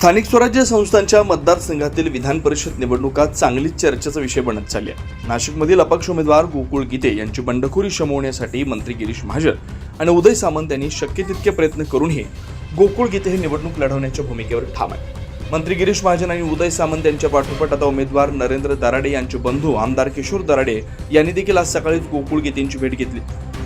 स्थानिक स्वराज्य संस्थांच्या मतदारसंघातील विधान परिषद निवडणुका चांगलीच चर्चेचा विषय बनत चालली आहे। नाशिकमधील अपक्ष उमेदवार गोकुळ गीते यांची बंडखोरी शमवण्यासाठी मंत्री गिरीश महाजन आणि उदय सामंत यांनी शक्य तितके प्रयत्न करूनही गोकुळ गीते हे निवडणूक लढवण्याच्या भूमिकेवर ठाम आहे। मंत्री गिरीश महाजन आणि उदय सामंत यांच्या पाठोपाठ आता उमेदवार नरेंद्र दराडे यांचे बंधू आमदार किशोर दराडे यांनी देखील आज सकाळीच गोकुळ गीतेंची भेट घेतली।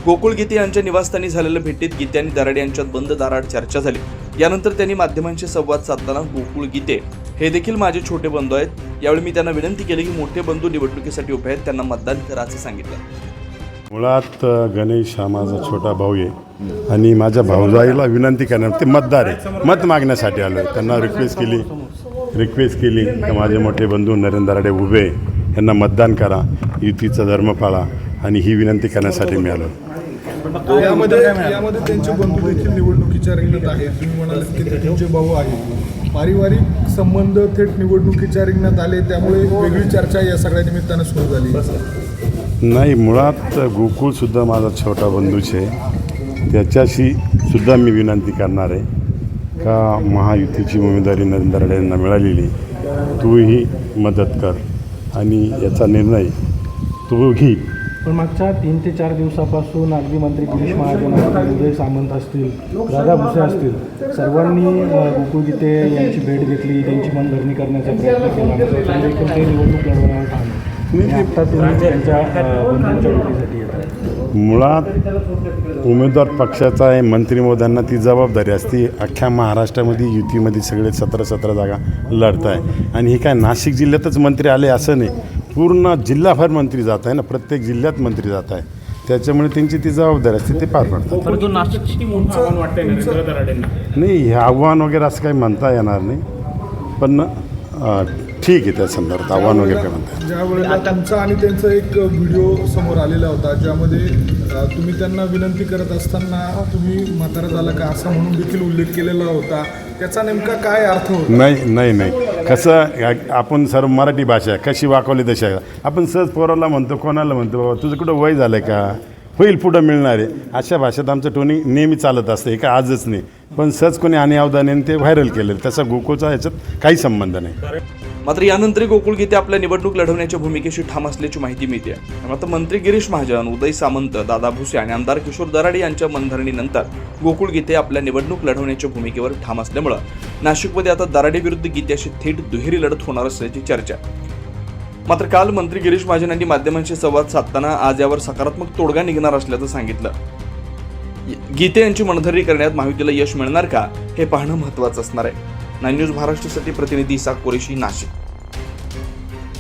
गोकुळ गीते यांच्या निवासस्थानी झालेल्या भेटीत गीते आणि दराडे यांच्यात बंद दाराआड चर्चा झाली। यानंतर त्यांनी माध्यमांशी संवाद साधताना गोकुळ गीते हे देखील माझे छोटे बंधू आहेत, यावेळी मी त्यांना विनंती केली की मोठे बंधू निवडणुकीसाठी उभे आहेत, त्यांना मतदान करा असे सांगितलं। मुळात गणेश हा माझा छोटा भाऊ आहे आणि माझ्या भाऊजाईला विनंती करणार, ते मतदार आहे, मत मागण्यासाठी आलो आहे। त्यांना रिक्वेस्ट केली की माझे मोठे बंधू नरेंद्र दराडे उभे, यांना मतदान करा, युतीचा धर्म पाळा, आणि ही विनंती करण्यासाठी मी आलो। यामध्ये त्यांचे बंधू देखील निवडणुकीच्या रिंगणात आहेत। तुम्ही म्हणाले की ते त्यांचे भाऊ आहेत, पारिवारिक संबंध थेट निवडणुकीच्या रिंगणात आले, त्यामुळे वेगळी चर्चा या सगळ्या निमित्तानं सुरू झाली। नाही, मुळात गोकुळसुद्धा माझा छोटा बंधूच आहे, त्याच्याशी सुद्धा मी विनंती करणार आहे का महायुतीची उमेदवारी नरेंद्र दराडे यांना मिळालेली, तूही मदत कर आणि याचा निर्णय तू घे। पण मागच्या 3 ते 4 दिवसापासून अगदी मंत्री गिरीश महाजन असतील, उदय सामंत असतील, दादा भुसे असतील, सर्वांनी गोकुळ गीते यांची भेट घेतली, त्यांची मनधरणी करण्याचा प्रयत्न केला, देखील ते निवडणूक लढवण्यावर ठाम आहे। आता तुम्ही त्यांच्या बंधूंच्या भेटीसाठी येतात। मुळात उमेदवार पक्षाचा आहे, मंत्री महोदयांना ती जबाबदारी असते। अख्ख्या महाराष्ट्रामध्ये युतीमध्ये सगळे 17 जागा लढत आहे, आणि हे काय नाशिक जिल्ह्यातच मंत्री आले असं नाही, पूर्ण जिल्हाभर मंत्री जात आहे ना, प्रत्येक जिल्ह्यात मंत्री जात आहे, त्याच्यामुळे त्यांची ती जबाबदारी असते, ते पार पडतात। परंतु नाशिकची मोठं आव्हान वाटतंय नरेंद्र दराडेंना। नाही, हे आव्हान वगैरे असं काही म्हणता येणार नाही, पण ठीक आहे, त्या संदर्भात आव्हान वगैरे काय म्हणता। ज्या वेळेला तुमचा आणि त्यांचा एक व्हिडिओ समोर आलेला होता, ज्यामध्ये तुम्ही त्यांना विनंती करत असताना तुम्ही म्हातारा झाला का असं म्हणून देखील उल्लेख केलेला होता, त्याचा नेमका काय अर्थ होता? नाही, कसं आपण सर्व मराठी भाषा कशी वाकवली तशी आहे। आपण सहज पोराला म्हणतो, कोणाला म्हणतो, बाबा तुझं कुठं वय झालं का, होईल पुढं मिळणार आहे, अशा भाषेत आमचं टोनिंग नेहमी चालत असतं, हे काय आजच नाही, पण सहज कोणी अनावधानाने ते व्हायरल केलेलं, त्याचा गोकुळचा याच्यात काही संबंध नाही। मात्र यानंतर गोकुळ गीते आपल्या निवडणूक लढवण्याच्या भूमिकेशी ठाम असल्याची माहिती मिळते। मात्र मंत्री गिरीश महाजन, उदय सामंत, दादा भुसे आणि आमदार किशोर दराडे यांच्या मनधरणीनंतर गोकुळ गीते आपल्या निवडणूक लढवण्याच्या भूमिकेवर ठाम असल्यामुळे नाशिकमध्ये आता दराडे विरुद्ध गीते अशी थेट दुहेरी लढत होणार असल्याची चर्चा। मात्र काल मंत्री गिरीश महाजन यांनी माध्यमांशी संवाद साधताना आज यावर सकारात्मक तोडगा निघणार असल्याचं सांगितलं। गीते यांची मनधरणी करण्यात महायुतीला यश मिळणार का, हे पाहणं महत्त्वाचं असणार आहे। 9 न्यूज महाराष्ट्रासाठी प्रतिनिधी इसाक कुरेशी, नाशिक।